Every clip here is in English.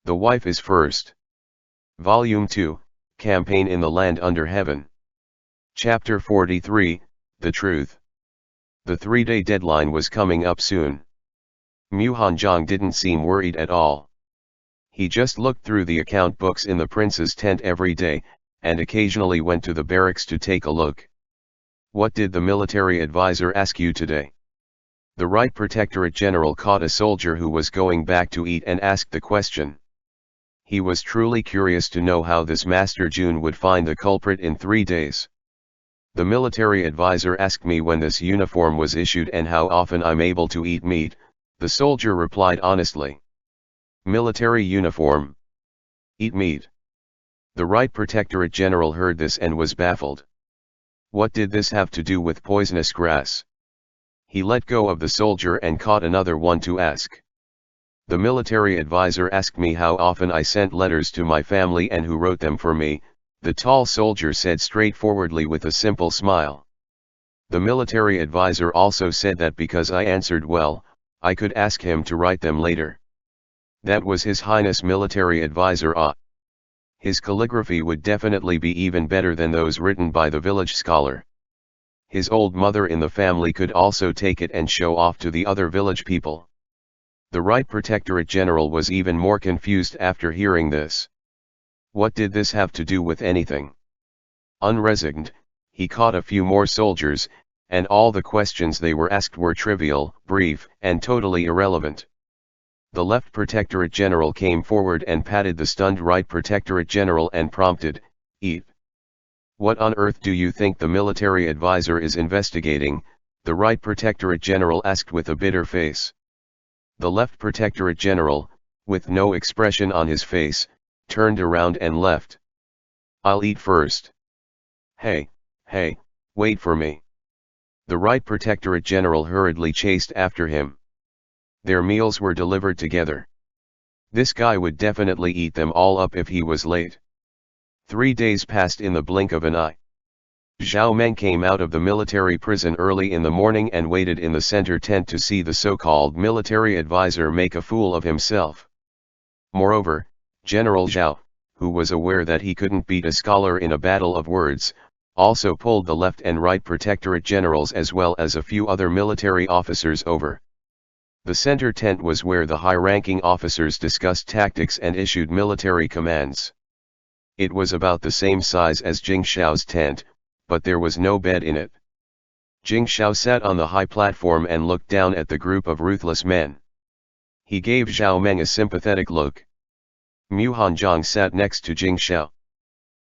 The Wife is First. Volume 2, Campaign in the Land Under Heaven. Chapter 43, The Truth. The 3-day deadline was coming up soon. Mu Hanzhong didn't seem worried at all. He just looked through the account books in the prince's tent every day, and occasionally went to the barracks to take a look. What did the military advisor ask you today? The Right Protectorate General caught a soldier who was going back to eat and asked the question. He was truly curious to know how this Master Jun would find the culprit in 3 days. The military advisor asked me when this uniform was issued and how often I'm able to eat meat, the soldier replied honestly. Military uniform. Eat meat. The Right Protectorate General heard this and was baffled. What did this have to do with poisonous grass? He let go of the soldier and caught another one to ask. The military advisor asked me how often I sent letters to my family and who wrote them for me, the tall soldier said straightforwardly with a simple smile. The military advisor also said that because I answered well, I could ask him to write them later. That was His Highness Military Advisor Ah. His calligraphy would definitely be even better than those written by the village scholar. His old mother in the family could also take it and show off to the other village people. The Right Protectorate General was even more confused after hearing this. What did this have to do with anything? Unresigned, he caught a few more soldiers, and all the questions they were asked were trivial, brief, and totally irrelevant. The Left Protectorate General came forward and patted the stunned Right Protectorate General and prompted, "Eat." What on earth do you think the military advisor is investigating? The Right Protectorate General asked with a bitter face. The Left Protectorate General, with no expression on his face, turned around and left. I'll eat first. Hey, wait for me. The Right Protectorate General hurriedly chased after him. Their meals were delivered together. This guy would definitely eat them all up if he was late. 3 days passed in the blink of an eye. Zhao Meng came out of the military prison early in the morning and waited in the center tent to see the so-called military advisor make a fool of himself. Moreover, General Zhao, who was aware that he couldn't beat a scholar in a battle of words, also pulled the Left and Right Protectorate Generals as well as a few other military officers over. The center tent was where the high-ranking officers discussed tactics and issued military commands. It was about the same size as Jing Shao's tent, but there was no bed in it. Jing Shao sat on the high platform and looked down at the group of ruthless men. He gave Zhao Meng a sympathetic look. Mu Hanzhong sat next to Jing Shao.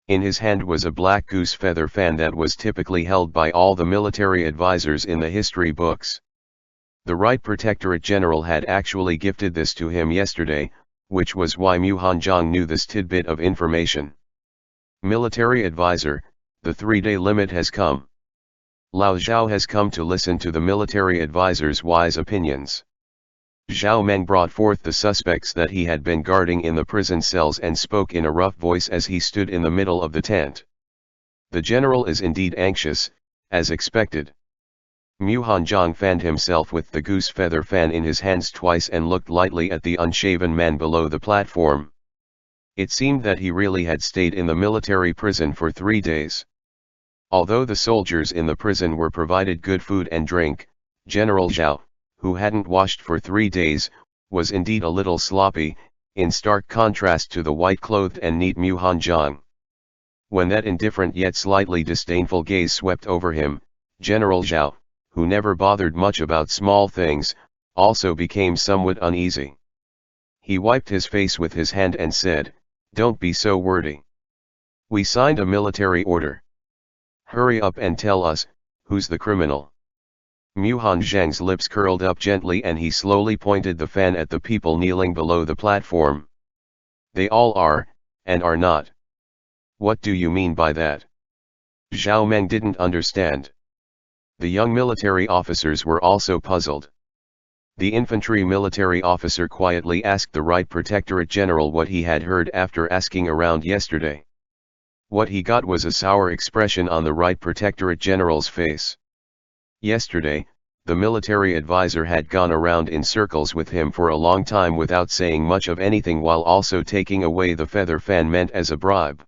In his hand was a black goose feather fan that was typically held by all the military advisors in the history books. The Right Protectorate General had actually gifted this to him yesterday, which was why Mu Hanzhong knew this tidbit of information. Military advisor, the 3-day limit has come. Lao Zhao has come to listen to the military advisor's wise opinions. Zhao Meng brought forth the suspects that he had been guarding in the prison cells and spoke in a rough voice as he stood in the middle of the tent. The general is indeed anxious, as expected. Mu Hanzhong fanned himself with the goose feather fan in his hands twice and looked lightly at the unshaven man below the platform. It seemed that he really had stayed in the military prison for 3 days. Although the soldiers in the prison were provided good food and drink, General Zhao, who hadn't washed for 3 days, was indeed a little sloppy, in stark contrast to the white-clothed and neat Mu Hanzhong. When that indifferent yet slightly disdainful gaze swept over him, General Zhao, who never bothered much about small things, also became somewhat uneasy. He wiped his face with his hand and said, "Don't be so wordy. We signed a military order. Hurry up and tell us, who's the criminal?" Mu Hanzhong's lips curled up gently and he slowly pointed the fan at the people kneeling below the platform. "They all are, and are not." "What do you mean by that?" Zhao Meng didn't understand. The young military officers were also puzzled. The infantry military officer quietly asked the Right Protectorate General what he had heard after asking around yesterday. What he got was a sour expression on the Right Protectorate General's face. Yesterday, The military advisor had gone around in circles with him for a long time without saying much of anything, while also taking away the feather fan meant as a bribe.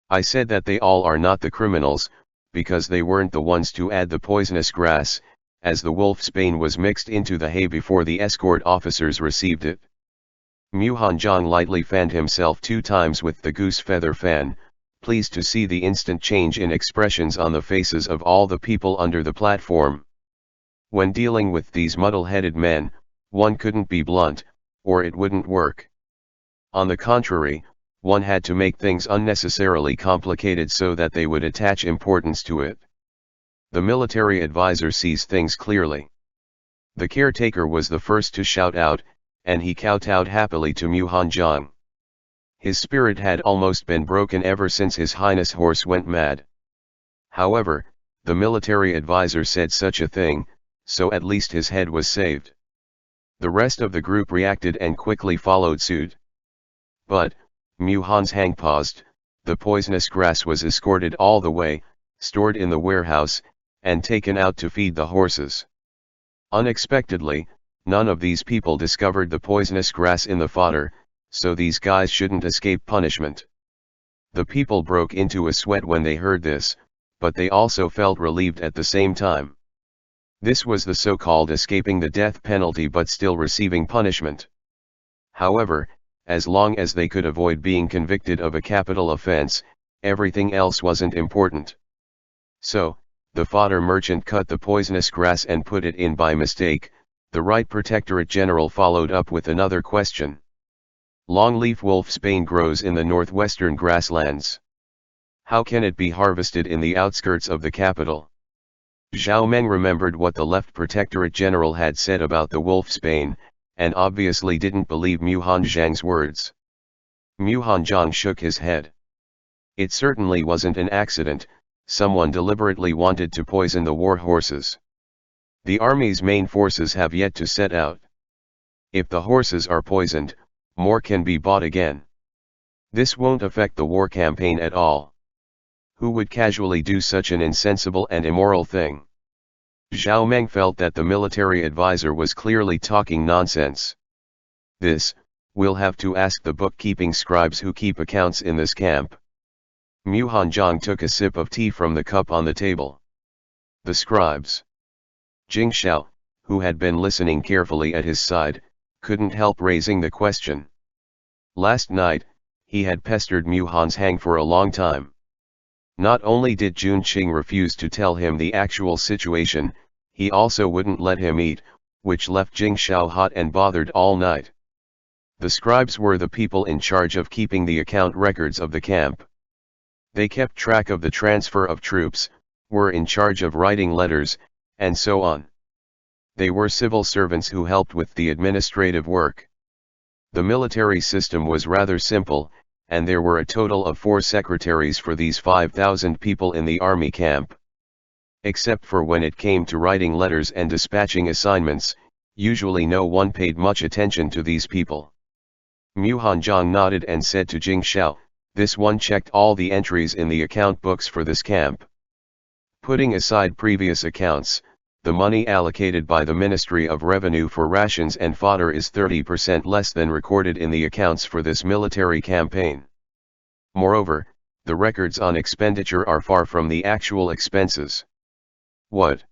I said that they all are not the criminals, because they weren't the ones to add the poisonous grass, as the wolfsbane was mixed into the hay before the escort officers received it. Mu Hanjiang lightly fanned himself 2 times with the goose feather fan, pleased to see the instant change in expressions on the faces of all the people under the platform. When dealing with these muddle-headed men, one couldn't be blunt, or it wouldn't work. On the contrary, one had to make things unnecessarily complicated so that they would attach importance to it. The military advisor sees things clearly. The caretaker was the first to shout out, and he kowtowed happily to Mu Hanjiang. His spirit had almost been broken ever since His Highness' horse went mad. However, the military advisor said such a thing, so at least his head was saved. The rest of the group reacted and quickly followed suit. But, Mu Hanjiang paused. The poisonous grass was escorted all the way, stored in the warehouse, and taken out to feed the horses. Unexpectedly, none of these people discovered the poisonous grass in the fodder, so these guys shouldn't escape punishment. The people broke into a sweat when they heard this, but they also felt relieved at the same time. This was the so-called escaping the death penalty but still receiving punishment. However, as long as they could avoid being convicted of a capital offense, everything else wasn't important. So, the fodder merchant cut the poisonous grass and put it in by mistake. The Right Protectorate General followed up with another question. Longleaf wolfsbane grows in the northwestern grasslands. How can it be harvested in the outskirts of the capital? Zhao Meng remembered what the Left Protectorate General had said about the wolfsbane, and obviously didn't believe Mu Hanjiang's words. Mu Hanjiang shook his head. It certainly wasn't an accident. Someone deliberately wanted to poison the war horses. The army's main forces have yet to set out. If the horses are poisoned, more can be bought again. This won't affect the war campaign at all. Who would casually do such an insensible and immoral thing? Zhao Meng felt that the military advisor was clearly talking nonsense. We'll have to ask the bookkeeping scribes who keep accounts in this camp. Mu Hanjiang took a sip of tea from the cup on the table. The scribes. Jing Xiao, who had been listening carefully at his side, couldn't help raising the question. Last night, he had pestered Mu Hanjiang for a long time. Not only did Jun Qing refuse to tell him the actual situation, he also wouldn't let him eat, which left Jing Xiao hot and bothered all night. The scribes were the people in charge of keeping the account records of the camp. They kept track of the transfer of troops, were in charge of writing letters, and so on. They were civil servants who helped with the administrative work. The military system was rather simple, and there were a total of 4 secretaries for these 5,000 people in the army camp. Except for when it came to writing letters and dispatching assignments, usually no one paid much attention to these people. Mu Hanjiang nodded and said to Jing Xiao, this one checked all the entries in the account books for this camp. Putting aside previous accounts, the money allocated by the Ministry of Revenue for rations and fodder is 30% less than recorded in the accounts for this military campaign. Moreover, the records on expenditure are far from the actual expenses. What?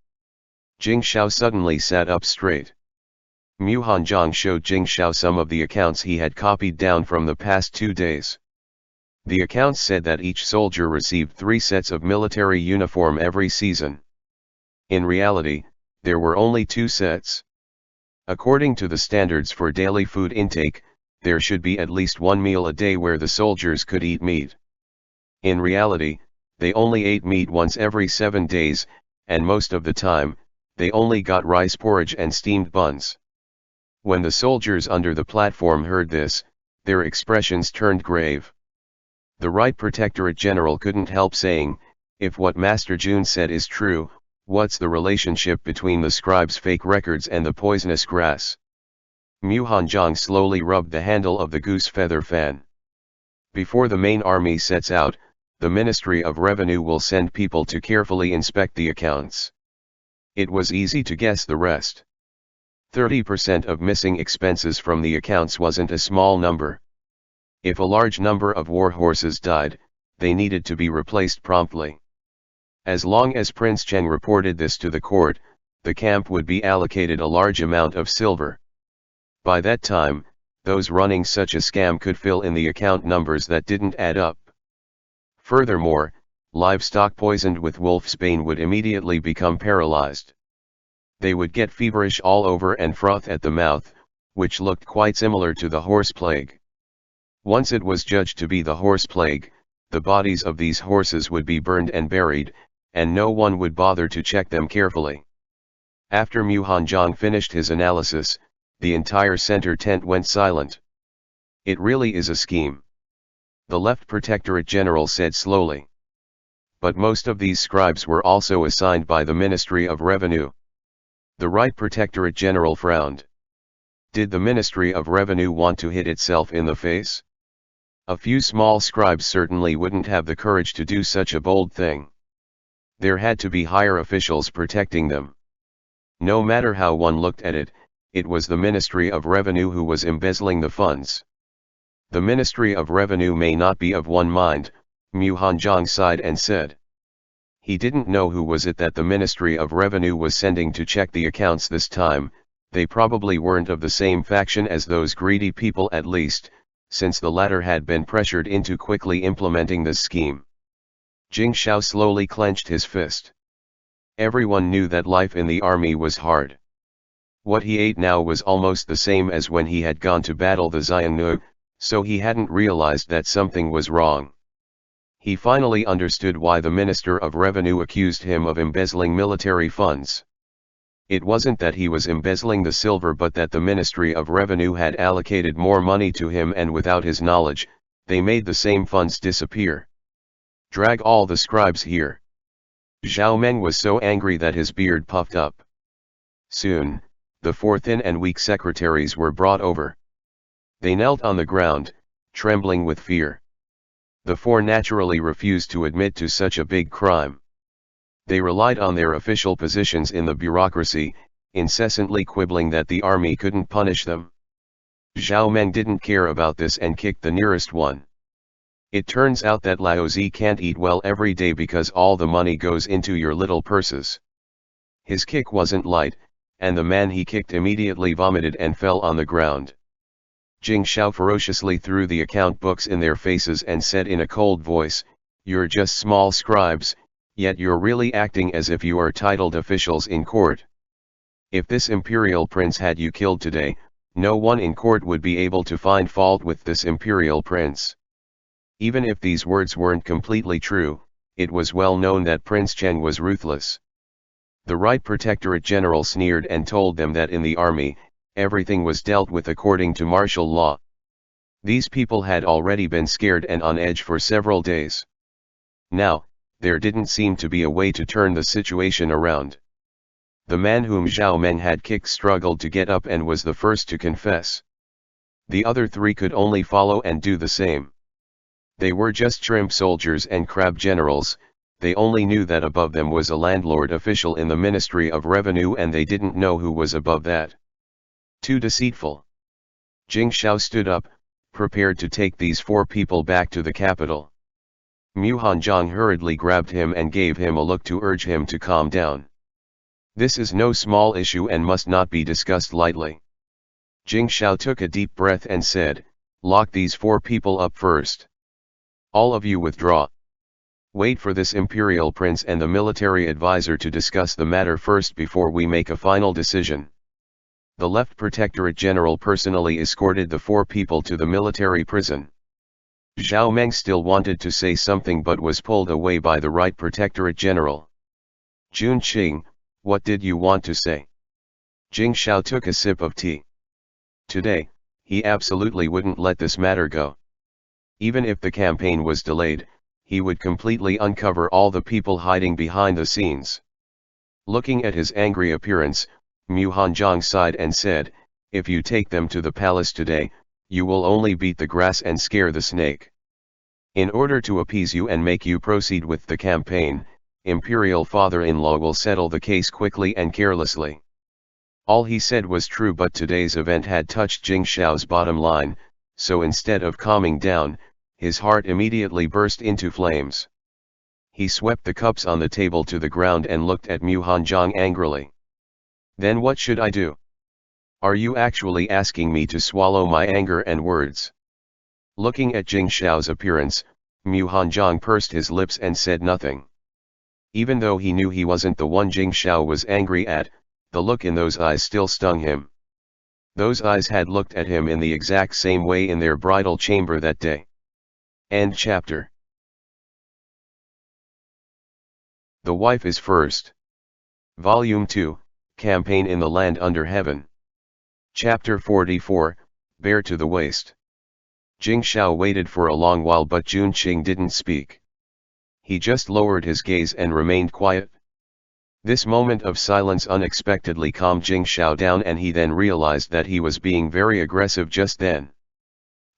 Jing Xiao suddenly sat up straight. Mu Hanjiang showed Jing Xiao some of the accounts he had copied down from the past 2 days. The accounts said that each soldier received 3 sets of military uniform every season. In reality, there were only 2 sets. According to the standards for daily food intake, there should be at least 1 meal a day where the soldiers could eat meat. In reality, they only ate meat once every 7 days, and most of the time, they only got rice porridge and steamed buns. When the soldiers under the platform heard this, their expressions turned grave. The Right Protectorate General couldn't help saying, if what Master Jun said is true, what's the relationship between the scribes' fake records and the poisonous grass? Mu Hanjiang slowly rubbed the handle of the goose feather fan. Before the main army sets out, the Ministry of Revenue will send people to carefully inspect the accounts. It was easy to guess the rest. 30% of missing expenses from the accounts wasn't a small number. If a large number of war horses died, they needed to be replaced promptly. As long as Prince Cheng reported this to the court, the camp would be allocated a large amount of silver. By that time, those running such a scam could fill in the account numbers that didn't add up. Furthermore, livestock poisoned with wolfsbane would immediately become paralyzed. They would get feverish all over and froth at the mouth, which looked quite similar to the horse plague. Once it was judged to be the horse plague, the bodies of these horses would be burned and buried, and no one would bother to check them carefully. After Mu Hanzhong finished his analysis, the entire center tent went silent. It really is a scheme, the Left Protectorate General said slowly. But most of these scribes were also assigned by the Ministry of Revenue. The Right Protectorate General frowned. Did the Ministry of Revenue want to hit itself in the face? A few small scribes certainly wouldn't have the courage to do such a bold thing. There had to be higher officials protecting them. No matter how one looked at it, it was the Ministry of Revenue who was embezzling the funds. The Ministry of Revenue may not be of one mind, Mu Hanzhong sighed and said. He didn't know who was it that the Ministry of Revenue was sending to check the accounts this time. They probably weren't of the same faction as those greedy people, at least, since the latter had been pressured into quickly implementing this scheme. Jing Shao slowly clenched his fist. Everyone knew that life in the army was hard. What he ate now was almost the same as when he had gone to battle the Xiongnu, so he hadn't realized that something was wrong. He finally understood why the Minister of Revenue accused him of embezzling military funds. It wasn't that he was embezzling the silver, but that the Ministry of Revenue had allocated more money to him, and without his knowledge, they made the same funds disappear. Drag all the scribes here. Zhao Meng was so angry that his beard puffed up. Soon, the 4 thin and weak secretaries were brought over. They knelt on the ground, trembling with fear. The 4 naturally refused to admit to such a big crime. They relied on their official positions in the bureaucracy, incessantly quibbling that the army couldn't punish them. Zhao Meng didn't care about this and kicked the nearest one. It turns out that Laozi can't eat well every day because all the money goes into your little purses. His kick wasn't light, and the man he kicked immediately vomited and fell on the ground. Jing Shao ferociously threw the account books in their faces and said in a cold voice, "You're just small scribes, yet you're really acting as if you are titled officials in court. If this imperial prince had you killed today, no one in court would be able to find fault with this imperial prince." Even if these words weren't completely true, it was well known that Prince Cheng was ruthless. The Right Protectorate General sneered and told them that in the army, everything was dealt with according to martial law. These people had already been scared and on edge for several days. Now, there didn't seem to be a way to turn the situation around. The man whom Zhao Meng had kicked struggled to get up and was the first to confess. The other 3 could only follow and do the same. They were just shrimp soldiers and crab generals. They only knew that above them was a landlord official in the Ministry of Revenue, and they didn't know who was above that. Too deceitful. Jing Shao stood up, prepared to take these 4 people back to the capital. Mu Hanzhong hurriedly grabbed him and gave him a look to urge him to calm down. This is no small issue and must not be discussed lightly. Jing Shao took a deep breath and said, "Lock these 4 people up first. All of you withdraw. Wait for this imperial prince and the military advisor to discuss the matter first before we make a final decision." The Left Protectorate General personally escorted the 4 people to the military prison. Zhao Meng still wanted to say something but was pulled away by the Right Protectorate General. "Jun Qing, what did you want to say?" Jing Shao took a sip of tea. Today, he absolutely wouldn't let this matter go. Even if the campaign was delayed, he would completely uncover all the people hiding behind the scenes. Looking at his angry appearance, Mu Hanzhong sighed and said, "If you take them to the palace today, you will only beat the grass and scare the snake. In order to appease you and make you proceed with the campaign, imperial father-in-law will settle the case quickly and carelessly. All he said was true, but today's event had touched Jing Xiao's bottom line, so instead of calming down, his heart immediately burst into flames. He swept the cups on the table to the ground and looked at Mu Hanjiang angrily. Then what should I do? Are you actually asking me to swallow my anger and words? Looking at Jing Xiao's appearance, Mu Hanjiang pursed his lips and said nothing. Even though he knew he wasn't the one Jing Xiao was angry at, the look in those eyes still stung him. Those eyes had looked at him in the exact same way in their bridal chamber that day. End chapter. The Wife is First. Volume 2, Campaign in the Land Under Heaven. Chapter 44, Bare to the Waist. Jing Xiao waited for a long while, but Jun Qing didn't speak. He just lowered his gaze and remained quiet. This moment of silence unexpectedly calmed Jing Xiao down, and he then realized that he was being very aggressive just then.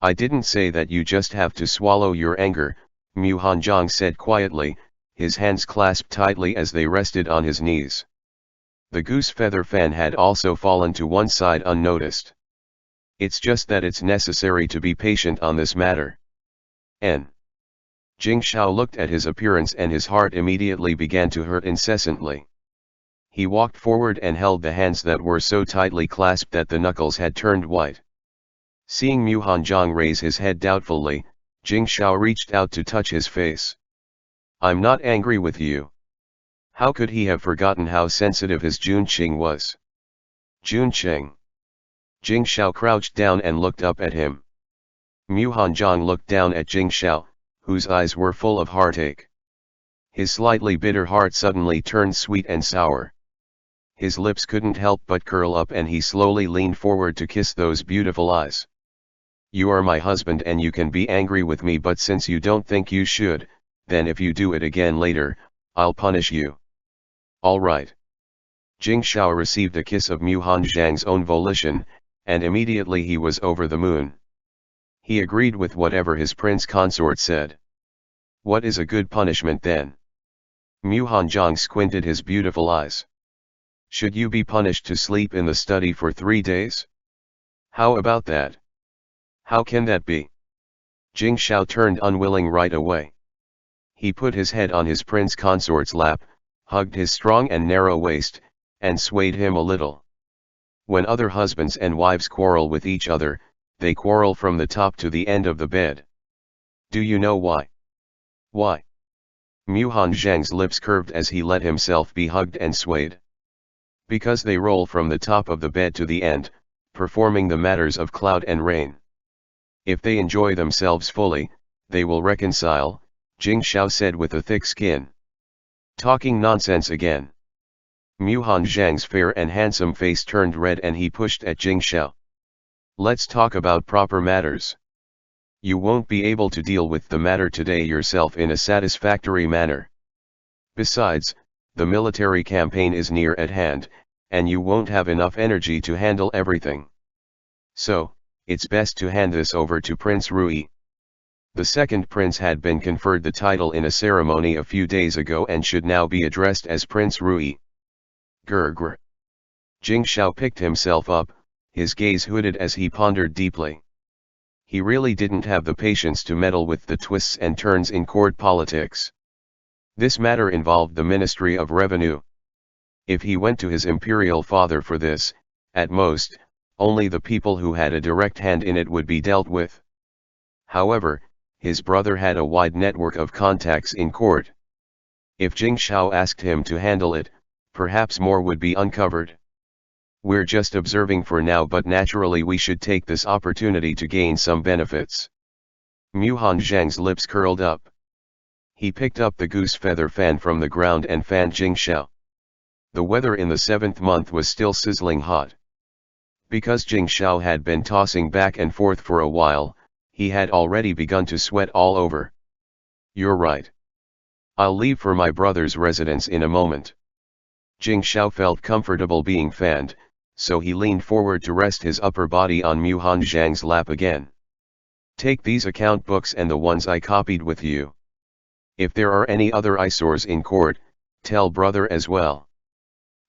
I didn't say that you just have to swallow your anger, Mu Hanjiang said quietly, his hands clasped tightly as they rested on his knees. The goose feather fan had also fallen to one side unnoticed. It's just that it's necessary to be patient on this matter. Jing Xiao looked at his appearance and his heart immediately began to hurt incessantly. He walked forward and held the hands that were so tightly clasped that the knuckles had turned white. Seeing Mu Hanjiang raise his head doubtfully, Jing Xiao reached out to touch his face. I'm not angry with you. How could he have forgotten how sensitive his Jun Qing was? Jun Qing. Jing Xiao crouched down and looked up at him. Mu Hanjiang looked down at Jing Xiao, whose eyes were full of heartache. His slightly bitter heart suddenly turned sweet and sour. His lips couldn't help but curl up, and he slowly leaned forward to kiss those beautiful eyes. You are my husband and you can be angry with me, but since you don't think you should, then if you do it again later, I'll punish you. All right. Jing Xiao received a kiss of Mu Hanjiang's own volition, and immediately he was over the moon. He agreed with whatever his prince consort said. What is a good punishment then? Mu Hanjiang squinted his beautiful eyes. Should you be punished to sleep in the study for 3 days? How about that? How can that be? Jing Xiao turned unwilling right away. He put his head on his prince consort's lap, hugged his strong and narrow waist, and swayed him a little. When other husbands and wives quarrel with each other, they quarrel from the top to the end of the bed. Do you know why? Why? Mu Hanjiang's lips curved as he let himself be hugged and swayed. Because they roll from the top of the bed to the end, performing the matters of cloud and rain. If they enjoy themselves fully, they will reconcile, Jing Xiao said with a thick skin. Talking nonsense again. Mu Hanjiang's fair and handsome face turned red and he pushed at Jing Xiao. Let's talk about proper matters. You won't be able to deal with the matter today yourself in a satisfactory manner. Besides, the military campaign is near at hand, and you won't have enough energy to handle everything. So, it's best to hand this over to Prince Rui. The second prince had been conferred the title in a ceremony a few days ago and should now be addressed as Prince Rui. Grr. Jing Xiao picked himself up, his gaze hooded as he pondered deeply. He really didn't have the patience to meddle with the twists and turns in court politics. This matter involved the Ministry of Revenue. If he went to his imperial father for this, at most, only the people who had a direct hand in it would be dealt with. However, his brother had a wide network of contacts in court. If Jing Xiao asked him to handle it, perhaps more would be uncovered. We're just observing for now, but naturally we should take this opportunity to gain some benefits. Mu Hanjiang's lips curled up. He picked up the goose feather fan from the ground and fanned Jing Xiao. The weather in the 7th month was still sizzling hot. Because Jing Xiao had been tossing back and forth for a while, he had already begun to sweat all over. You're right. I'll leave for my brother's residence in a moment. Jing Xiao felt comfortable being fanned, so he leaned forward to rest his upper body on Mu Hanjiang's lap again. Take these account books and the ones I copied with you. If there are any other eyesores in court, Tell brother as well.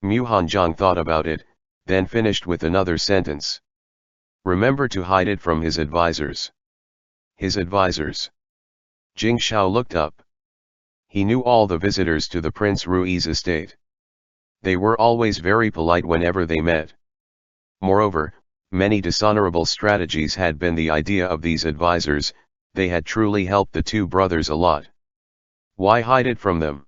Mu Hanjiang thought about it, then finished with another sentence. Remember to hide it from his advisors. His advisors. Jing Shao looked up. He knew all the visitors to the Prince Rui's estate. They were always very polite whenever they met. Moreover, many dishonorable strategies had been the idea of these advisors. They had truly helped the two brothers a lot. Why hide it from them?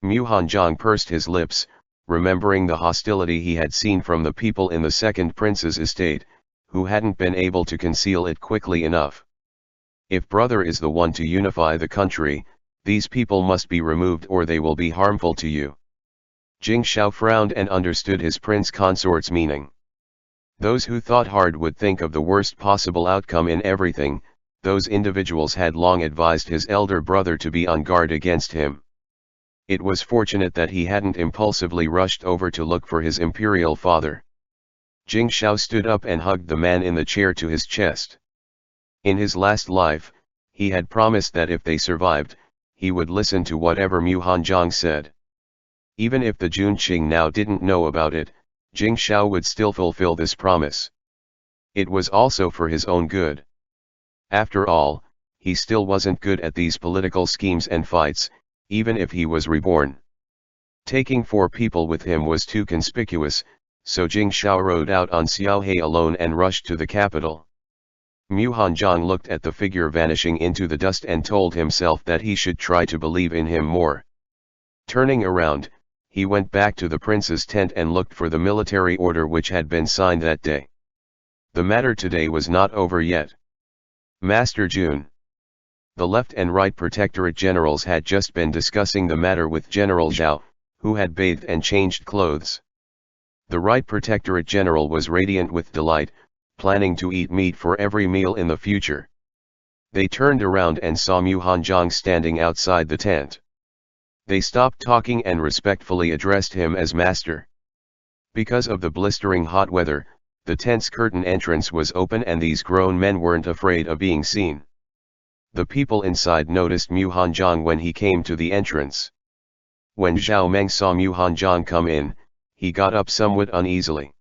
Mu Hanjiang pursed his lips, remembering the hostility he had seen from the people in the second prince's estate, who hadn't been able to conceal it quickly enough. If brother is the one to unify the country, these people must be removed or they will be harmful to you. Jing Shao frowned and understood his prince consort's meaning. Those who thought hard would think of the worst possible outcome in everything. Those individuals had long advised his elder brother to be on guard against him. It was fortunate that he hadn't impulsively rushed over to look for his imperial father. Jing Shao stood up and hugged the man in the chair to his chest. In his last life, he had promised that if they survived, he would listen to whatever Mu Hanjiang said. Even if the Junqing now didn't know about it, Jing Shao would still fulfill this promise. It was also for his own good. After all, he still wasn't good at these political schemes and fights, even if he was reborn. Taking 4 people with him was too conspicuous, so Jing Shao rode out on Xiaohe alone and rushed to the capital. Mu Hanjiang looked at the figure vanishing into the dust and told himself that he should try to believe in him more. Turning around, he went back to the prince's tent and looked for the military order which had been signed that day. The matter today was not over yet. Master Jun. The left and right protectorate generals had just been discussing the matter with General Zhao, who had bathed and changed clothes. The right protectorate general was radiant with delight, planning to eat meat for every meal in the future. They turned around and saw Mu Hanjiang standing outside the tent. They stopped talking and respectfully addressed him as master. Because of the blistering hot weather, the tent's curtain entrance was open and these grown men weren't afraid of being seen. The people inside noticed Mu Hanjiang when he came to the entrance. When Zhao Meng saw Mu Hanjiang come in, he got up somewhat uneasily.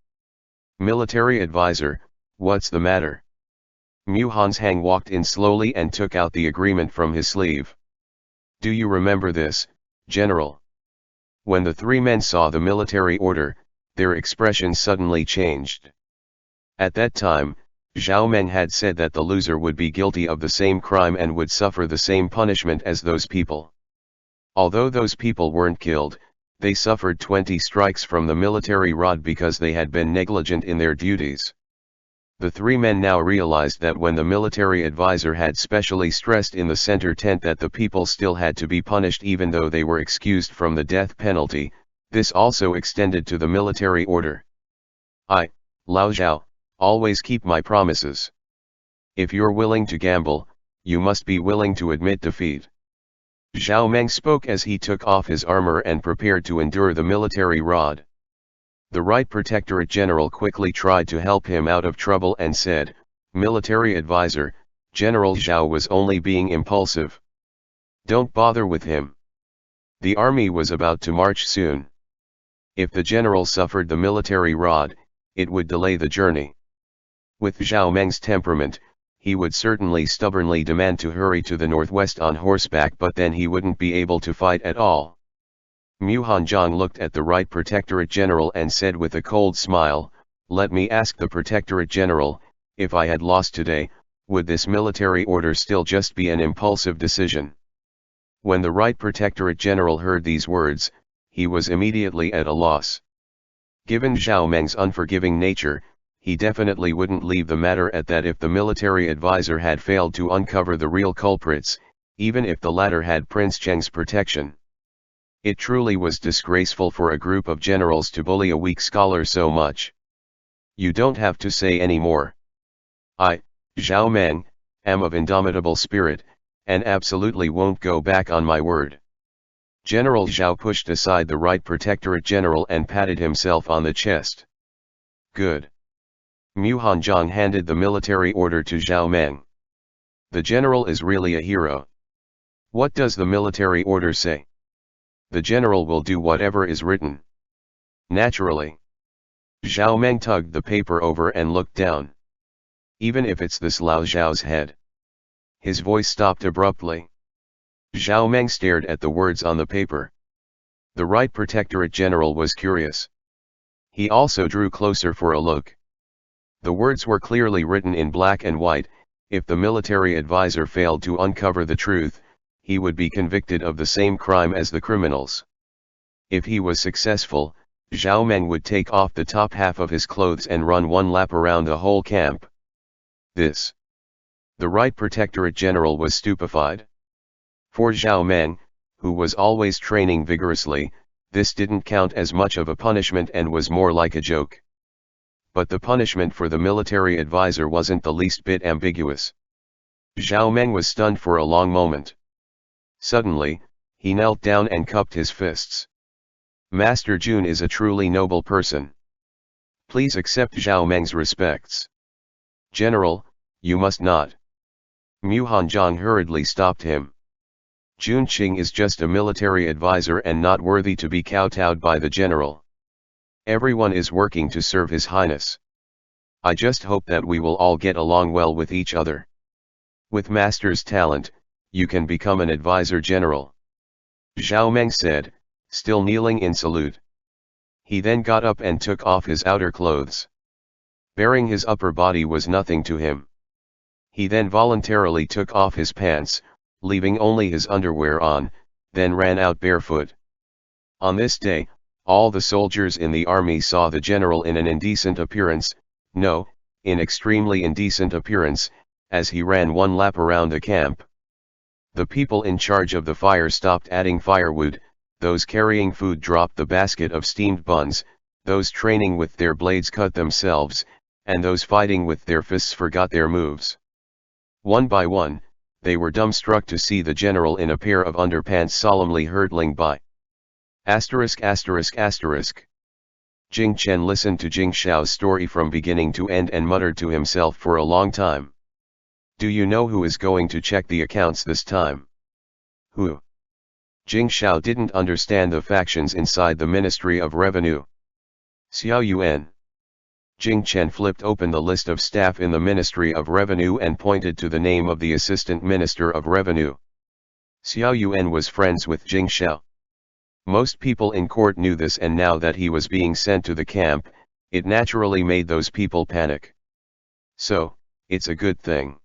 Military advisor, what's the matter? Mu Hanjiang walked in slowly and took out the agreement from his sleeve. Do you remember this, General? When the 3 men saw the military order, their expression suddenly changed. At that time, Zhao Meng had said that the loser would be guilty of the same crime and would suffer the same punishment as those people. Although those people weren't killed, they suffered 20 strikes from the military rod because they had been negligent in their duties. The 3 men now realized that when the military advisor had specially stressed in the center tent that the people still had to be punished even though they were excused from the death penalty, this also extended to the military order. I, Lao Zhao, always keep my promises. If you're willing to gamble, you must be willing to admit defeat. Zhao Meng spoke as he took off his armor and prepared to endure the military rod. The right protectorate general quickly tried to help him out of trouble and said, Military advisor, General Zhao was only being impulsive. Don't bother with him. The army was about to march soon. If the general suffered the military rod, it would delay the journey. With Zhao Meng's temperament, he would certainly stubbornly demand to hurry to the northwest on horseback, but then he wouldn't be able to fight at all. Mu Hanjiang looked at the right protectorate general and said with a cold smile, let me ask the protectorate general, if I had lost today, would this military order still just be an impulsive decision? When the right protectorate general heard these words, he was immediately at a loss. Given Zhao Meng's unforgiving nature, he definitely wouldn't leave the matter at that if the military advisor had failed to uncover the real culprits, even if the latter had Prince Cheng's protection. It truly was disgraceful for a group of generals to bully a weak scholar so much. You don't have to say any more. I, Zhao Meng, am of indomitable spirit, and absolutely won't go back on my word. General Zhao pushed aside the right protectorate general and patted himself on the chest. Good. Mu Hanjiang handed the military order to Zhao Meng. The general is really a hero. What does the military order say? The general will do whatever is written. Naturally. Zhao Meng tugged the paper over and looked down. Even if it's this Lao Zhao's head. His voice stopped abruptly. Zhao Meng stared at the words on the paper. The Right Protectorate General was curious. He also drew closer for a look. The words were clearly written in black and white. If the military advisor failed to uncover the truth, he would be convicted of the same crime as the criminals. If he was successful, Zhao Meng would take off the top half of his clothes and run one lap around the whole camp. This. The Right Protectorate General was stupefied. For Zhao Meng, who was always training vigorously, this didn't count as much of a punishment and was more like a joke. But the punishment for the military advisor wasn't the least bit ambiguous. Zhao Meng was stunned for a long moment. Suddenly, he knelt down and cupped his fists. Master Jun is a truly noble person. Please accept Zhao Meng's respects. General, you must not. Mu Hanzhong hurriedly stopped him. Jun Qing is just a military advisor and not worthy to be kowtowed by the general. Everyone is working to serve His Highness. I just hope that we will all get along well with each other. With Master's talent, you can become an advisor general. Zhao Meng said, still kneeling in salute. He then got up and took off his outer clothes. Baring his upper body was nothing to him. He then voluntarily took off his pants, leaving only his underwear on, then ran out barefoot. On this day, all the soldiers in the army saw the general in an indecent appearance, no, in extremely indecent appearance, as he ran one lap around the camp. The people in charge of the fire stopped adding firewood, those carrying food dropped the basket of steamed buns, those training with their blades cut themselves, and those fighting with their fists forgot their moves. One by one, they were dumbstruck to see the general in a pair of underpants solemnly hurtling by. Asterisk asterisk asterisk. Jing Chen listened to Jing Xiao's story from beginning to end and muttered to himself for a long time. Do you know who is going to check the accounts this time? Who? Jing Xiao didn't understand the factions inside the Ministry of Revenue. Xiao Yuan. Jing Chen flipped open the list of staff in the Ministry of Revenue and pointed to the name of the Assistant Minister of Revenue. Xiao Yuan was friends with Jing Xiao. Most people in court knew this, and now that he was being sent to the camp, it naturally made those people panic. So, it's a good thing.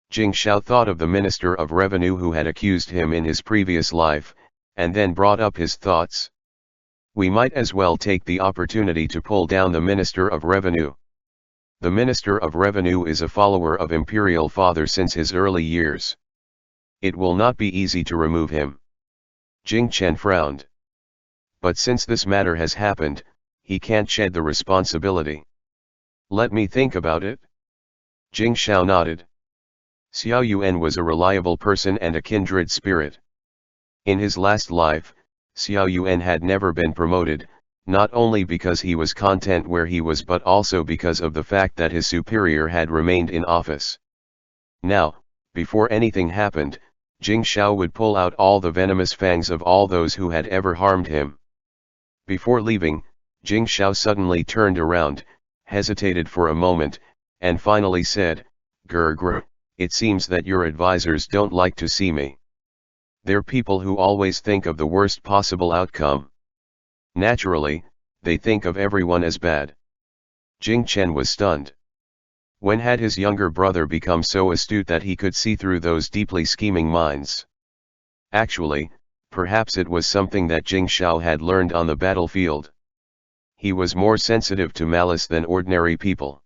Jing Xiao thought of the Minister of Revenue who had accused him in his previous life, and then brought up his thoughts. We might as well take the opportunity to pull down the Minister of Revenue. The Minister of Revenue is a follower of Imperial Father since his early years. It will not be easy to remove him. Jing Chen frowned. But since this matter has happened, he can't shed the responsibility. Let me think about it. Jing Xiao nodded. Xiao Yuan was a reliable person and a kindred spirit. In his last life, Xiao Yuan had never been promoted, not only because he was content where he was but also because of the fact that his superior had remained in office. Now, before anything happened, Jing Xiao would pull out all the venomous fangs of all those who had ever harmed him. Before leaving, Jing Xiao suddenly turned around, hesitated for a moment, and finally said, "Grr, it seems that your advisors don't like to see me. They're people who always think of the worst possible outcome. Naturally, they think of everyone as bad." Jing Chen was stunned. When had his younger brother become so astute that he could see through those deeply scheming minds? Actually, perhaps it was something that Jing Xiao had learned on the battlefield. He was more sensitive to malice than ordinary people.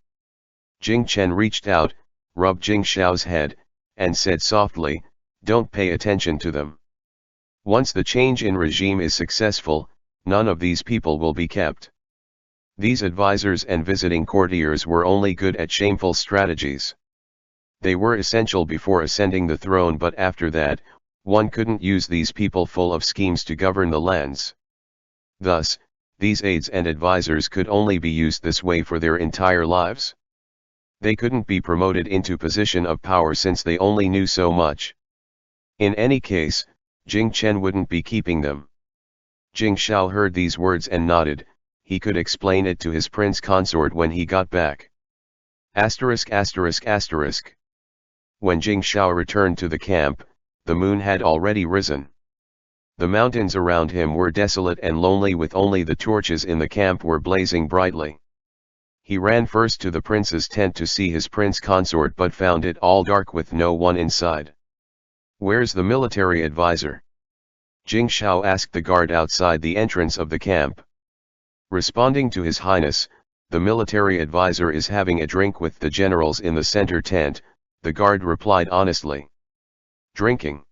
Jing Chen reached out, rubbed Jing Xiao's head, and said softly, "Don't pay attention to them. Once the change in regime is successful, none of these people will be kept. These advisors and visiting courtiers were only good at shameful strategies. They were essential before ascending the throne, but after that, one couldn't use these people full of schemes to govern the lands. Thus, these aides and advisors could only be used this way for their entire lives. They couldn't be promoted into position of power since they only knew so much. In any case, Jing Chen wouldn't be keeping them. Jing Shao heard these words and nodded. He could explain it to his prince consort when he got back. Asterisk asterisk asterisk. When Jing Shao returned to the camp, the moon had already risen. The mountains around him were desolate and lonely, with only the torches in the camp were blazing brightly. He ran first to the prince's tent to see his prince consort, but found it all dark with no one inside. "Where's the military advisor?" Jing Shao asked the guard outside the entrance of the camp. Responding to His Highness, the military advisor is having a drink with the generals in the center tent, the guard replied honestly. Drinking?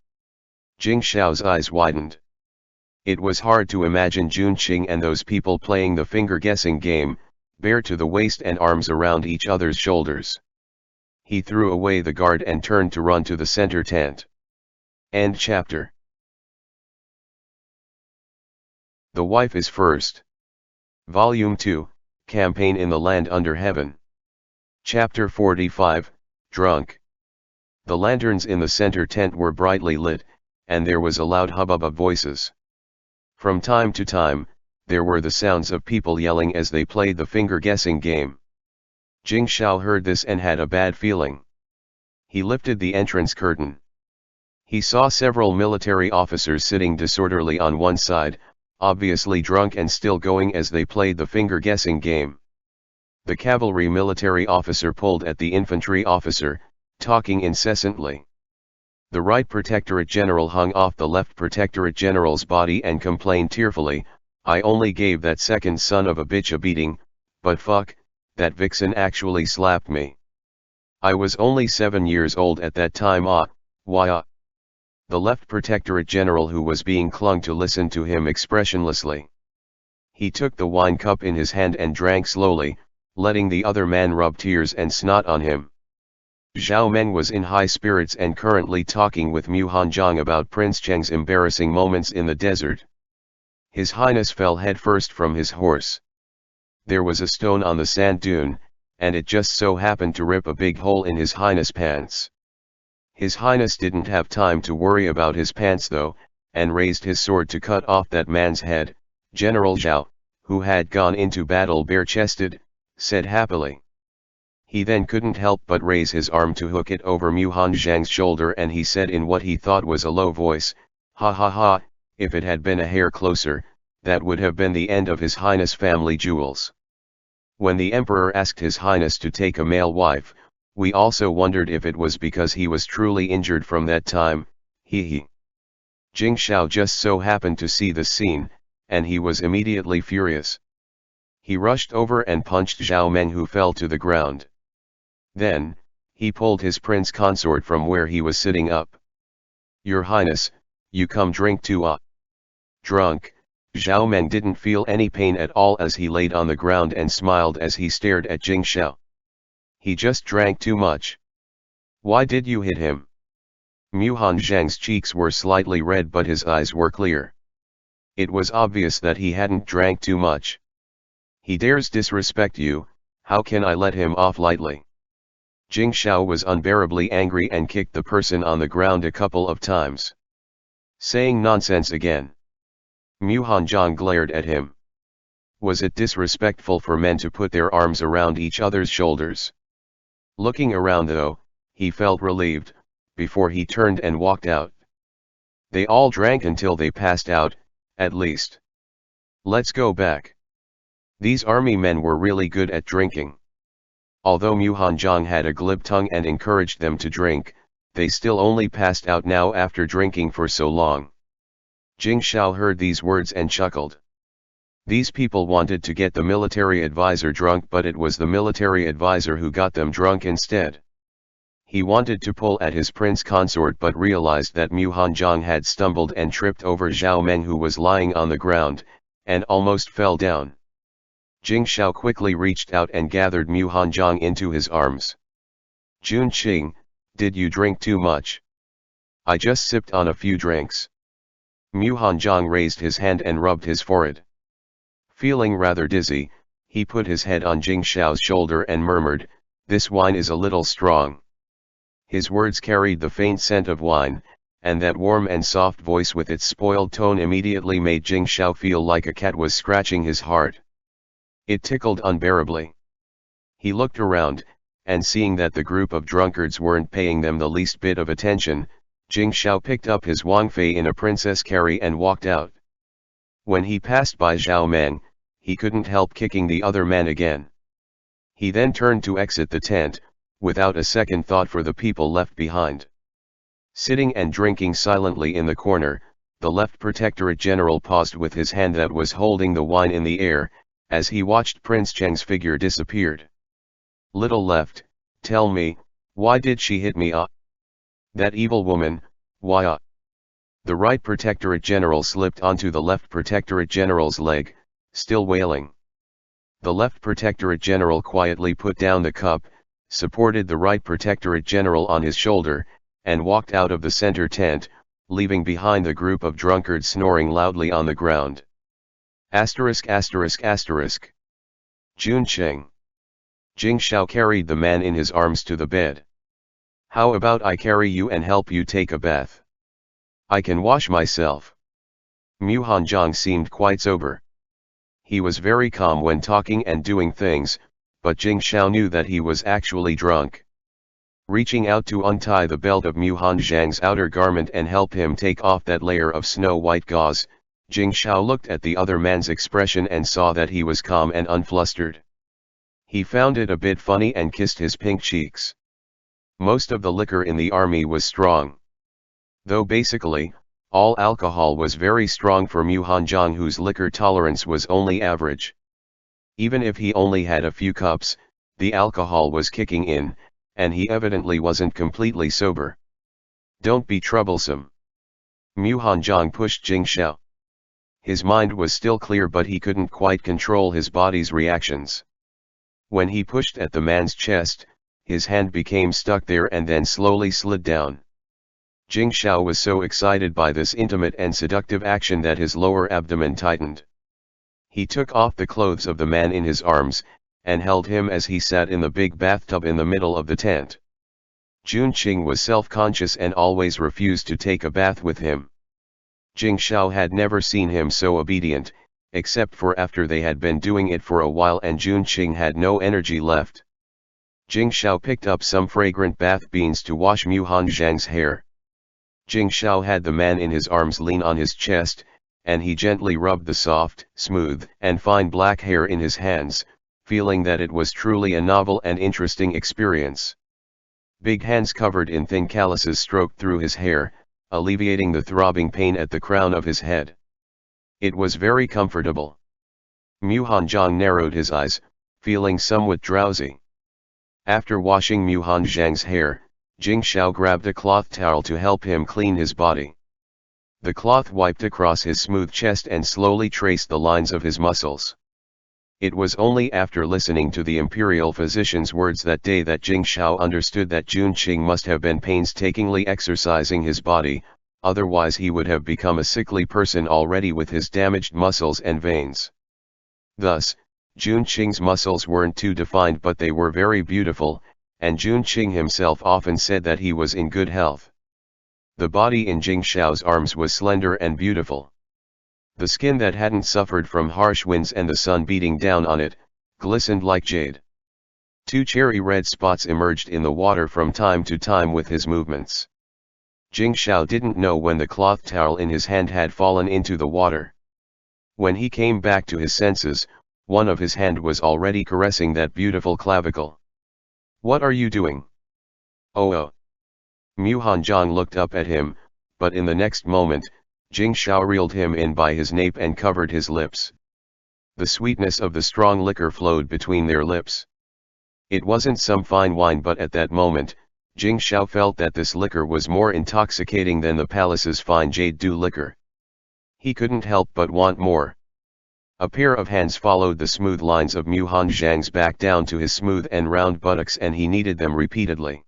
Jing Shao's eyes widened. It was hard to imagine Jun Qing and those people playing the finger-guessing game, bare to the waist and arms around each other's shoulders. He threw away the guard and turned to run to the center tent. End chapter. The Wife is First. Volume 2, Campaign in the Land Under Heaven. Chapter 45, Drunk. The lanterns in the center tent were brightly lit, and there was a loud hubbub of voices. From time to time, there were the sounds of people yelling as they played the finger-guessing game. Jing Shao heard this and had a bad feeling. He lifted the entrance curtain. He saw several military officers sitting disorderly on one side, obviously drunk and still going as they played the finger-guessing game. The cavalry military officer pulled at the infantry officer, talking incessantly. The right protectorate general hung off the left protectorate general's body and complained tearfully, "I only gave that second son of a bitch a beating, but fuck, that vixen actually slapped me. I was only 7 years old at that time. Why. The left protectorate general, who was being clung to, listened to him expressionlessly. He took the wine cup in his hand and drank slowly, letting the other man rub tears and snot on him. Zhao Meng was in high spirits and currently talking with Mu Hanjiang about Prince Cheng's embarrassing moments in the desert. His Highness fell headfirst from his horse. There was a stone on the sand dune, and it just so happened to rip a big hole in His Highness' pants. His Highness didn't have time to worry about his pants though, and raised his sword to cut off that man's head. General Zhao, who had gone into battle bare-chested, said happily. He then couldn't help but raise his arm to hook it over Mu Hanjiang's shoulder, and he said in what he thought was a low voice, "Ha ha ha, if it had been a hair closer, that would have been the end of His Highness' family jewels." When the Emperor asked His Highness to take a male wife, we also wondered if it was because he was truly injured from that time. He. Jing Shao just so happened to see the scene, and he was immediately furious. He rushed over and punched Zhao Meng, who fell to the ground. Then, he pulled his prince consort from where he was sitting up. "Your Highness, you come drink too." Drunk, Zhao Meng didn't feel any pain at all as he laid on the ground and smiled as he stared at Jing Shao. "He just drank too much. Why did you hit him?" Mu Hanjiang's cheeks were slightly red, but his eyes were clear. It was obvious that he hadn't drank too much. "He dares disrespect you, how can I let him off lightly?" Jing Shao was unbearably angry and kicked the person on the ground a couple of times. "Saying nonsense again." Mu Hanjiang glared at him. Was it disrespectful for men to put their arms around each other's shoulders? Looking around though, he felt relieved, before he turned and walked out. They all drank until they passed out, at least. Let's go back. These army men were really good at drinking. Although Mu Hanjiang had a glib tongue and encouraged them to drink, they still only passed out now after drinking for so long. Jing Shao heard these words and chuckled. These people wanted to get the military advisor drunk, but it was the military advisor who got them drunk instead. He wanted to pull at his prince consort but realized that Mu Hanjiang had stumbled and tripped over Zhao Meng, who was lying on the ground, and almost fell down. Jing Shao quickly reached out and gathered Mu Hanjiang into his arms. "Jun Qing, did you drink too much?" "I just sipped on a few drinks." Mu Hanjiang raised his hand and rubbed his forehead. Feeling rather dizzy, he put his head on Jing Shao's shoulder and murmured, "This wine is a little strong." His words carried the faint scent of wine, and that warm and soft voice with its spoiled tone immediately made Jing Shao feel like a cat was scratching his heart. It tickled unbearably. He looked around, and seeing that the group of drunkards weren't paying them the least bit of attention, Jing Shao picked up his Wang Fei in a princess carry and walked out. When he passed by Zhao Meng, he couldn't help kicking the other man again. He then turned to exit the tent, without a second thought for the people left behind. Sitting and drinking silently in the corner, the left Protectorate General paused with his hand that was holding the wine in the air, as he watched Prince Cheng's figure disappeared. Little left, tell me, why did she hit me ah? That evil woman, why ah? The right Protectorate General slipped onto the left Protectorate General's leg, still wailing. The left Protectorate General quietly put down the cup, supported the right Protectorate General on his shoulder, and walked out of the center tent, leaving behind the group of drunkards snoring loudly on the ground. Asterisk asterisk asterisk. Jun Qing. Jing Shao carried the man in his arms to the bed. How about I carry you and help you take a bath? I can wash myself. Mu Hanjiang seemed quite sober. He was very calm when talking and doing things, but Jing Shao knew that he was actually drunk. Reaching out to untie the belt of Mu Hanjiang's outer garment and help him take off that layer of snow-white gauze, Jing Shao looked at the other man's expression and saw that he was calm and unflustered. He found it a bit funny and kissed his pink cheeks. Most of the liquor in the army was strong. Though basically, all alcohol was very strong for Mu Hanjiang, whose liquor tolerance was only average. Even if he only had a few cups, the alcohol was kicking in, and he evidently wasn't completely sober. Don't be troublesome. Mu Hanjiang pushed Jing Shao. His mind was still clear, but he couldn't quite control his body's reactions. When he pushed at the man's chest, his hand became stuck there and then slowly slid down. Jing Shao was so excited by this intimate and seductive action that his lower abdomen tightened. He took off the clothes of the man in his arms, and held him as he sat in the big bathtub in the middle of the tent. Jun Qing was self-conscious and always refused to take a bath with him. Jing Shao had never seen him so obedient, except for after they had been doing it for a while and Jun Qing had no energy left. Jing Shao picked up some fragrant bath beans to wash Mu Hanjiang's hair. Jing Shao had the man in his arms lean on his chest, and he gently rubbed the soft, smooth, and fine black hair in his hands, feeling that it was truly a novel and interesting experience. Big hands covered in thin calluses stroked through his hair, alleviating the throbbing pain at the crown of his head. It was very comfortable. Mu Hanjiang narrowed his eyes, feeling somewhat drowsy. After washing Mu Hanjiang's hair, Jing Shao grabbed a cloth towel to help him clean his body. The cloth wiped across his smooth chest and slowly traced the lines of his muscles. It was only after listening to the imperial physician's words that day that Jing Shao understood that Jun Qing must have been painstakingly exercising his body, otherwise he would have become a sickly person already with his damaged muscles and veins. Thus, Jun Qing's muscles weren't too defined, but they were very beautiful, and Jun Qing himself often said that he was in good health. The body in Jing Shao's arms was slender and beautiful. The skin that hadn't suffered from harsh winds and the sun beating down on it, glistened like jade. 2 cherry red spots emerged in the water from time to time with his movements. Jing Shao didn't know when the cloth towel in his hand had fallen into the water. When he came back to his senses, one of his hand was already caressing that beautiful clavicle. What are you doing? Oh. Mu Hanjiang looked up at him, but in the next moment, Jing Shao reeled him in by his nape and covered his lips. The sweetness of the strong liquor flowed between their lips. It wasn't some fine wine, but at that moment, Jing Shao felt that this liquor was more intoxicating than the palace's fine jade dew liquor. He couldn't help but want more. A pair of hands followed the smooth lines of Mu Hanjiang's back down to his smooth and round buttocks, and he kneaded them repeatedly.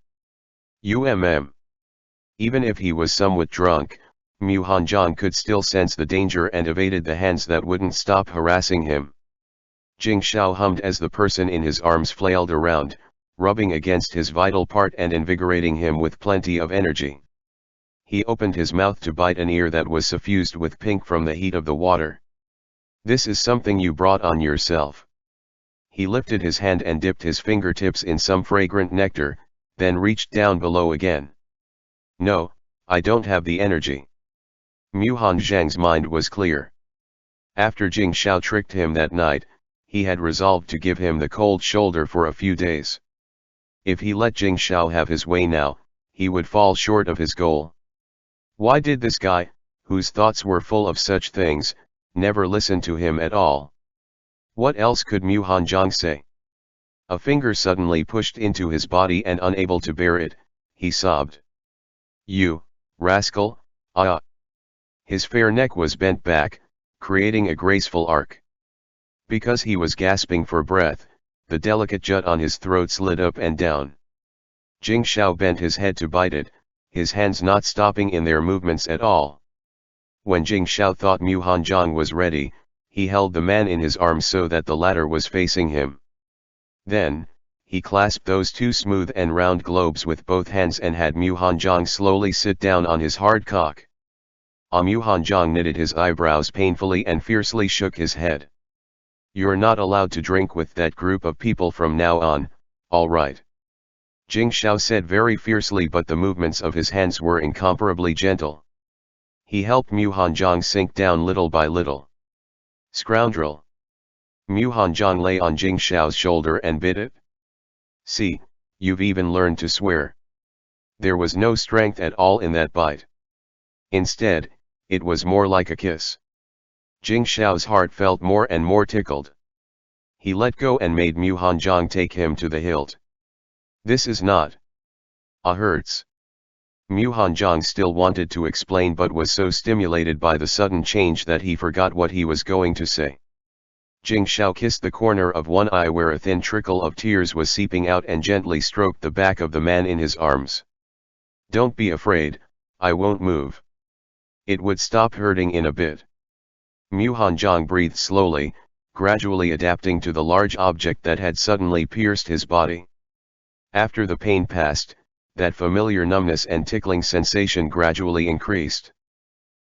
Even if he was somewhat drunk, Mu Hanjiang could still sense the danger and evaded the hands that wouldn't stop harassing him. Jing Shao hummed as the person in his arms flailed around, rubbing against his vital part and invigorating him with plenty of energy. He opened his mouth to bite an ear that was suffused with pink from the heat of the water. "This is something you brought on yourself." He lifted his hand and dipped his fingertips in some fragrant nectar, then reached down below again. "No, I don't have the energy." Mu Hanzhang's mind was clear. After Jing Shao tricked him that night, he had resolved to give him the cold shoulder for a few days. If he let Jing Shao have his way now, he would fall short of his goal. Why did this guy, whose thoughts were full of such things, never listen to him at all? What else could Mu Hanzhang say? A finger suddenly pushed into his body, and unable to bear it, he sobbed. "You rascal, ah!" His fair neck was bent back, creating a graceful arc. Because he was gasping for breath, the delicate jut on his throat slid up and down. Jing Shao bent his head to bite it, his hands not stopping in their movements at all. When Jing Shao thought Mu Hanzhang was ready, he held the man in his arms so that the latter was facing him. Then, he clasped those two smooth and round globes with both hands and had Mu Hanzhang slowly sit down on his hard cock. Mu Hanzhang knitted his eyebrows painfully and fiercely shook his head. "You're not allowed to drink with that group of people from now on, all right?" Jing Shao said very fiercely, but the movements of his hands were incomparably gentle. He helped Mu Hanzhang sink down little by little. "Scoundrel!" Mu Hanzhang lay on Jing Shao's shoulder and bit it. "See, you've even learned to swear." There was no strength at all in that bite. Instead, it was more like a kiss. Jing Shao's heart felt more and more tickled. He let go and made Mu Hanzhang take him to the hilt. "This is not. Hurts." Mu Hanzhang still wanted to explain, but was so stimulated by the sudden change that he forgot what he was going to say. Jing Shao kissed the corner of one eye where a thin trickle of tears was seeping out and gently stroked the back of the man in his arms. "Don't be afraid, I won't move. It would stop hurting in a bit." Mu Hanzhang breathed slowly, gradually adapting to the large object that had suddenly pierced his body. After the pain passed, that familiar numbness and tickling sensation gradually increased.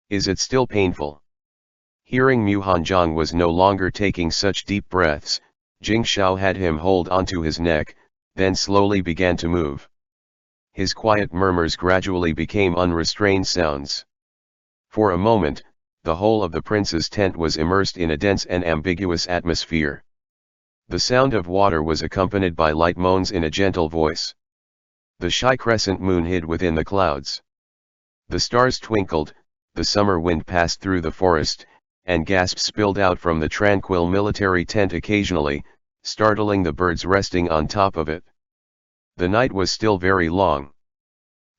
"Is it still painful?" Hearing Mu Hanzhang was no longer taking such deep breaths, Jing Shao had him hold onto his neck, then slowly began to move. His quiet murmurs gradually became unrestrained sounds. For a moment, the whole of the prince's tent was immersed in a dense and ambiguous atmosphere. The sound of water was accompanied by light moans in a gentle voice. The shy crescent moon hid within the clouds. The stars twinkled, the summer wind passed through the forest, and gasps spilled out from the tranquil military tent occasionally, startling the birds resting on top of it. The night was still very long.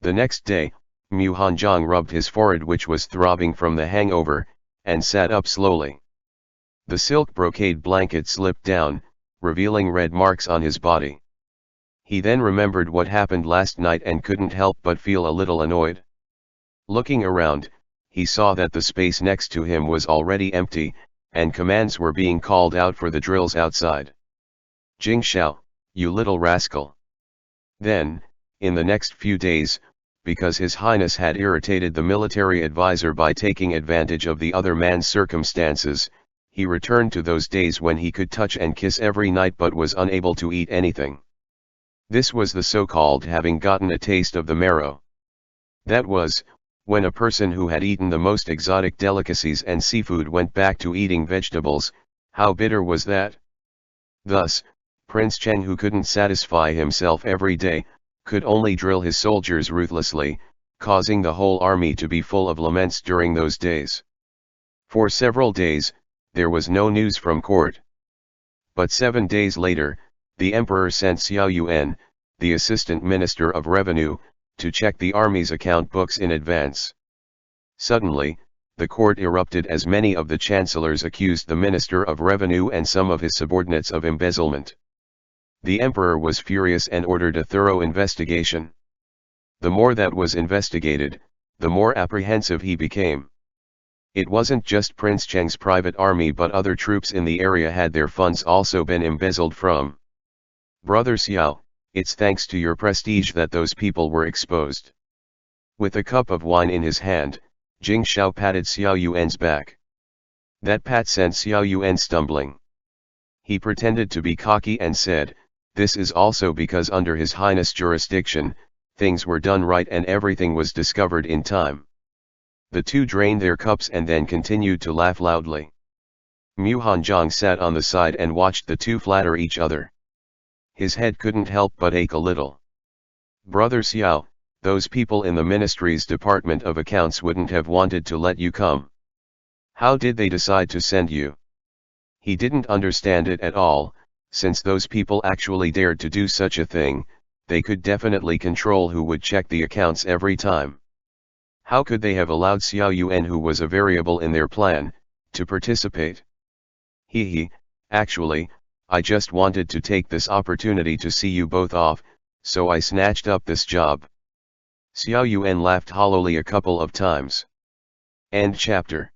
The next day, Mu Hanzhang rubbed his forehead, which was throbbing from the hangover, and sat up slowly. The silk brocade blanket slipped down, revealing red marks on his body. He then remembered what happened last night and couldn't help but feel a little annoyed. Looking around, he saw that the space next to him was already empty, and commands were being called out for the drills outside. "Jing Shao, you little rascal." Then, in the next few days, because His Highness had irritated the military advisor by taking advantage of the other man's circumstances, he returned to those days when he could touch and kiss every night but was unable to eat anything. This was the so-called having gotten a taste of the marrow. That was, when a person who had eaten the most exotic delicacies and seafood went back to eating vegetables. How bitter was that? Thus, Prince Cheng, who couldn't satisfy himself every day, could only drill his soldiers ruthlessly, causing the whole army to be full of laments during those days. For several days, there was no news from court. But 7 days later, the emperor sent Xiao Yuan, the assistant minister of revenue, to check the army's account books in advance. Suddenly, the court erupted as many of the chancellors accused the minister of revenue and some of his subordinates of embezzlement. The emperor was furious and ordered a thorough investigation. The more that was investigated, the more apprehensive he became. It wasn't just Prince Cheng's private army, but other troops in the area had their funds also been embezzled from. "Brother Xiao, it's thanks to your prestige that those people were exposed. With a cup of wine in his hand, Jing Xiao patted Xiao Yuan's back. That pat sent Xiao Yuan stumbling. He pretended to be cocky and said, "This is also because under His Highness' jurisdiction, things were done right and everything was discovered in time." The two drained their cups and then continued to laugh loudly. Mu Hanzhong sat on the side and watched the two flatter each other. His head couldn't help but ache a little. "Brother Xiao, those people in the ministry's Department of Accounts wouldn't have wanted to let you come. How did they decide to send you?" He didn't understand it at all, since those people actually dared to do such a thing, they could definitely control who would check the accounts every time. How could they have allowed Xiao Yuan, who was a variable in their plan, to participate? Actually, I just wanted to take this opportunity to see you both off, so I snatched up this job. Xiao Yuan laughed hollowly a couple of times. End chapter.